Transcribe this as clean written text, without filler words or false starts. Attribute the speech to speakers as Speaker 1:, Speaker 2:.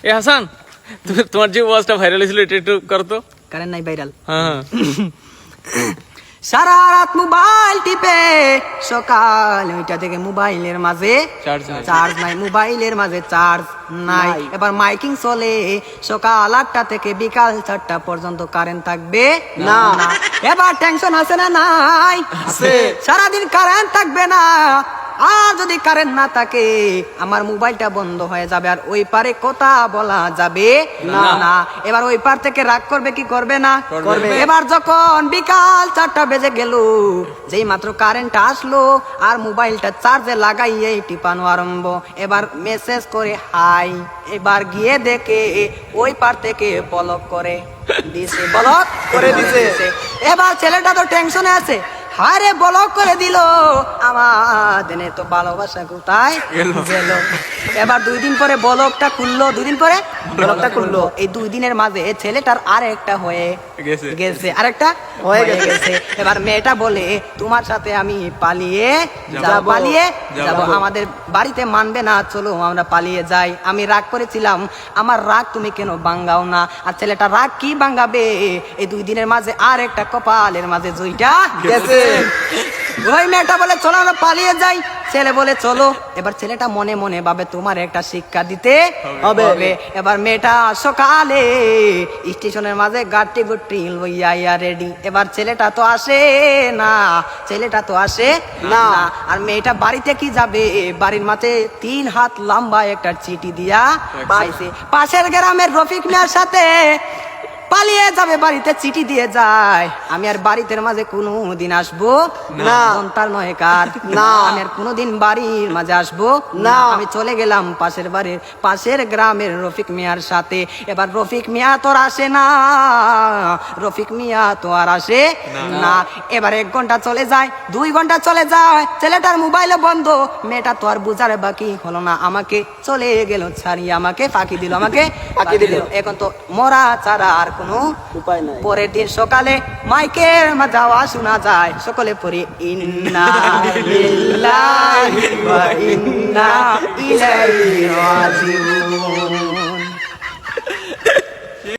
Speaker 1: এ হাসান, তোমার যে ওয়াজটা ভাইরাল হয়েছিল এটা একটু করো তো।
Speaker 2: কারেন্ট নাই ভাইরাল।
Speaker 1: হ্যাঁ
Speaker 2: সারা রাত মোবাইল টিপে সকাল 9টা থেকে মোবাইলের মাঝে চার্জ নাই, মোবাইলের মাঝে চার্জ নাই। এবার মাইকিং চলে সকাল 8টা থেকে বিকাল 4টা পর্যন্ত কারেন্ট থাকবে না। এবার টেনশন আছে না? নাই, সারাদিন কারেন্ট থাকবে না। আর যদি কারেন্ট না থাকে আমার মোবাইলটা বন্ধ হয়ে যাবে, আর ওই পারে কথা বলা যাবে না। এবার ওই পার থেকে রাগ করবে কি করবে না? করবে। এবার যখন বিকাল 4টা বেজে গেল, যেই মাত্র কারেন্ট আসলো আর মোবাইলটা চার্জে লাগাইয়ে টিপানো আরম্ভ। এবার মেসেজ করে হাই, এবার গিয়ে দেখে ওই পার থেকে ব্লক করে দিছে, ব্লক করে দিছে। এবার ছেলেটা তো টেনশনে আছে, হারে ব্লক করে দিল, আমাদের তো ভালোবাসা কোথায় গেল। এবার 2 দিন পরে ব্লকটা খুললো, 2 দিন পরে ব্লকটা খুললো। এই 2 দিনের মাঝে ছেলেটার আরেকটা হয়ে গেছে, আরেকটা হয়ে গেছে। এবার মেয়েটা বলে তোমার সাথে আমি পালিয়ে যাব, আমাদের বাড়িতে মানবে না, চলো আমরা পালিয়ে যাই। আমি রাগ করেছিলাম, আমার রাগ তুমি কেন ভাঙ্গাও না? আর ছেলেটা রাগ কি ভাঙ্গাবে? এই 2 দিনের মাঝে আরেকটা কপালের মাঝে জুইটা গেছে। ওই মেয়েটা বলে চলো আমরা পালিয়ে যাই, ছেলে বলে চলো। এবার ছেলেটা মনে মনে ভাবে তোমার একটা শিক্ষা দিতে হবে। এবার মেয়েটা সকালে স্টেশনের মাঝে গাড়ি গুটি লইয়া রেডি। এবার ছেলেটা তো আসে না, আর মেয়েটা বাড়িতে কি যাবে? বাড়ির মাঝে 3 হাত লম্বা একটা চিঠি দিয়া পাইছে। পাশের গ্রামের রফিক মিয়ার সাথে পালিয়ে যাবে, বাড়িতে চিঠি দিয়ে যায়। আমি আর বাড়িতে মাঝে কোনোদিন আসবো না, তার নয় কার না, আমি আর কোনোদিন বাড়ির মাঝে আসবো না। আমি চলে গেলাম পাশের গ্রামের রফিক মিয়ার সাথে। এবার রফিক মিয়া তো আর আসে না, না। এবার 1 ঘন্টা চলে যায়, 2 ঘন্টা চলে যায়, ছেলেটার মোবাইলে বন্ধ। মেয়েটা তো আর বুঝার বাকি হলো না, আমাকে চলে গেল ছাড়িয়ে, আমাকে ফাঁকি দিল। এখন তো মরা ছাড়া আর কোনো উপায় নাই। পরের দিন সকালে মাইকের মাঝে আওয়াজ শোনা যায়, সকলে পড়ে ইন্না লিল্লাহি ওয়া ইন্না ইলাইহি রাজিউন।